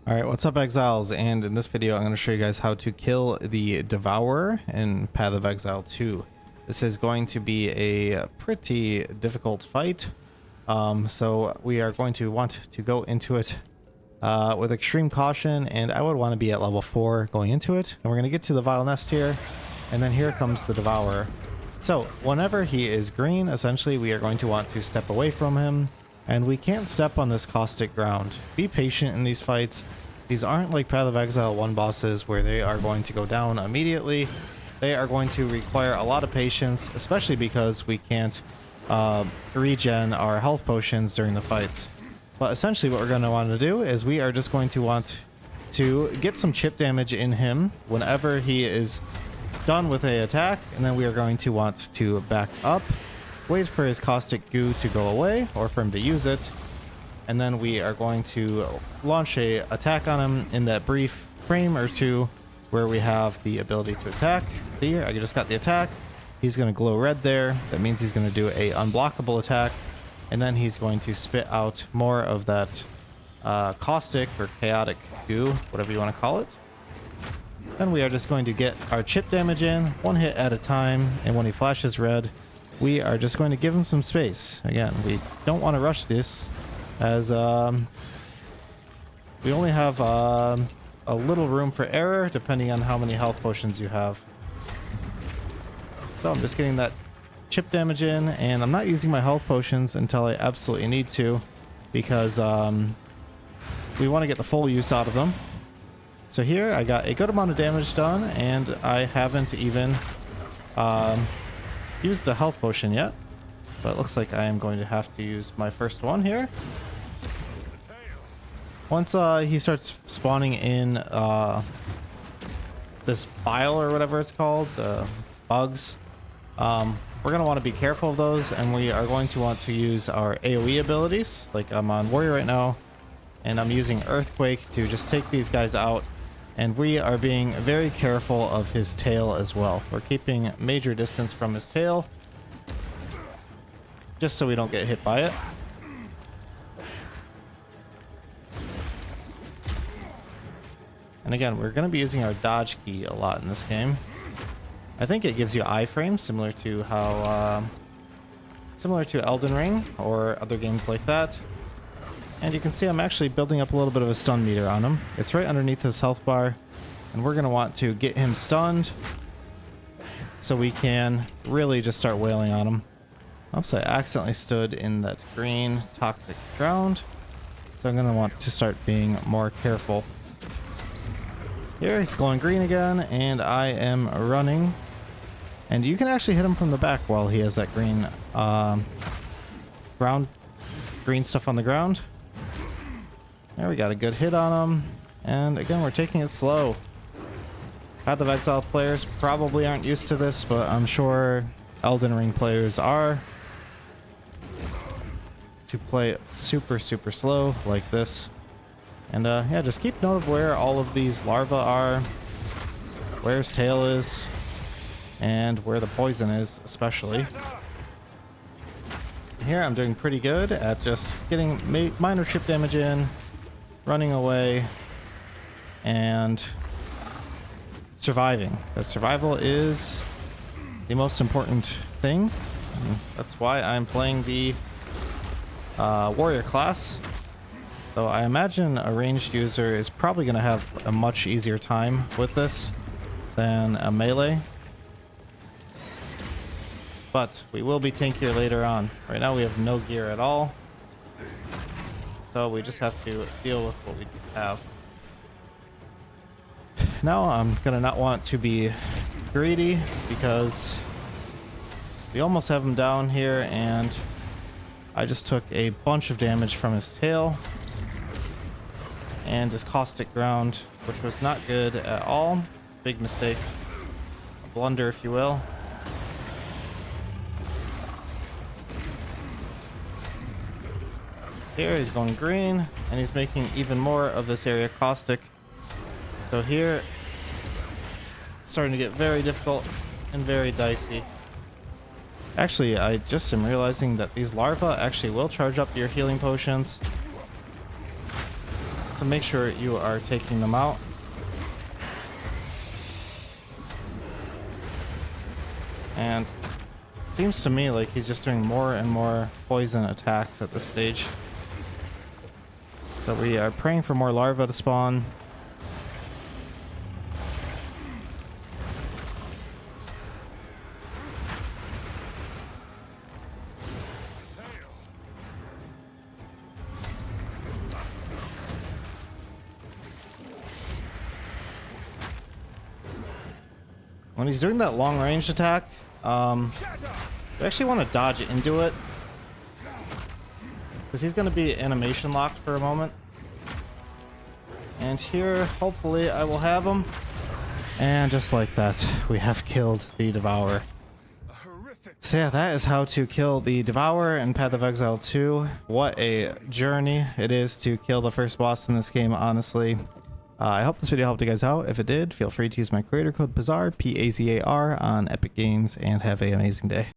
Alright, what's up Exiles? And in this video I'm going to show you guys how to kill the Devourer in Path of Exile 2. This is going to be a pretty difficult fight, so we are going to want to go into it with extreme caution, and I would want to be at level 4 going into it. And we're going to get to the Vile Nest here, and then here comes the Devourer. So whenever he is green, essentially we are going to want to step away from him. And we can't step on this caustic ground. Be patient in these fights. These aren't like Path of Exile 1 bosses where they are going to go down immediately. They are going to require a lot of patience, especially because we can't regen our health potions during the fights. But essentially what we're going to want to do is we are just going to want to get some chip damage in him whenever he is done with an attack, and then we are going to want to back up, wait for his caustic goo to go away or for him to use it, and then we are going to launch a attack on him in that brief frame or two where we have the ability to attack. See here, I just got the attack. He's going to glow red there. That means he's going to do a unblockable attack, and then he's going to spit out more of that caustic or chaotic goo, whatever you want to call it. Then we are just going to get our chip damage in one hit at a time, and when he flashes red, we are just going to give him some space. Again, we don't want to rush this, as we only have a little room for error depending on how many health potions you have. So I'm just getting that chip damage in, and I'm not using my health potions until I absolutely need to, because we want to get the full use out of them. So here I got a good amount of damage done, and I haven't even used a health potion yet, but it looks like I am going to have to use my first one here. Once he starts spawning in this bile or whatever it's called, bugs, we're going to want to be careful of those, and we are going to want to use our AoE abilities. Like I'm on Warrior right now, and I'm using Earthquake to just take these guys out. And we are being very careful of his tail as well. We're keeping major distance from his tail, just so we don't get hit by it. And again, we're going to be using our dodge key a lot in this game. I think it gives you iframes, similar to how similar to Elden Ring or other games like that. And you can see I'm actually building up a little bit of a stun meter on him. It's right underneath his health bar, and we're going to want to get him stunned so we can really just start wailing on him. Oops, I accidentally stood in that green toxic ground, so I'm going to want to start being more careful. Here he's going green again, and I am running. And you can actually hit him from the back while he has that green green stuff on the ground. There, we got a good hit on him. And again, we're taking it slow. Path of Exile players probably aren't used to this, but I'm sure Elden Ring players are. To play super slow like this. And yeah, just keep note of where all of these larvae are, where his tail is, and where the poison is especially. Here I'm doing pretty good at just getting minor chip damage in, running away, and surviving. Because survival is the most important thing. And that's why I'm playing the warrior class. So I imagine a ranged user is probably going to have a much easier time with this than a melee. But we will be tankier later on. Right now we have no gear at all, so we just have to deal with what we have. Now I'm gonna not want to be greedy, because we almost have him down here, and I just took a bunch of damage from his tail and his caustic ground, which was not good at all. Big mistake, a blunder if you will. Here he's going green, and he's making even more of this area caustic. So here it's starting to get very difficult and very dicey. Actually, I just am realizing that these larvae actually will charge up your healing potions. So make sure you are taking them out. And it seems to me like he's just doing more and more poison attacks at this stage. So we are praying for more larvae to spawn. When he's doing that long range attack, we actually want to dodge into it, because he's going to be animation locked for a moment. And here, hopefully, I will have him. And just like that, we have killed the Devourer. So yeah, that is how to kill the Devourer in Path of Exile 2. What a journey it is to kill the first boss in this game, honestly. I hope this video helped you guys out. If it did, feel free to use my creator code PAZAR, P-A-Z-A-R, on Epic Games, and have an amazing day.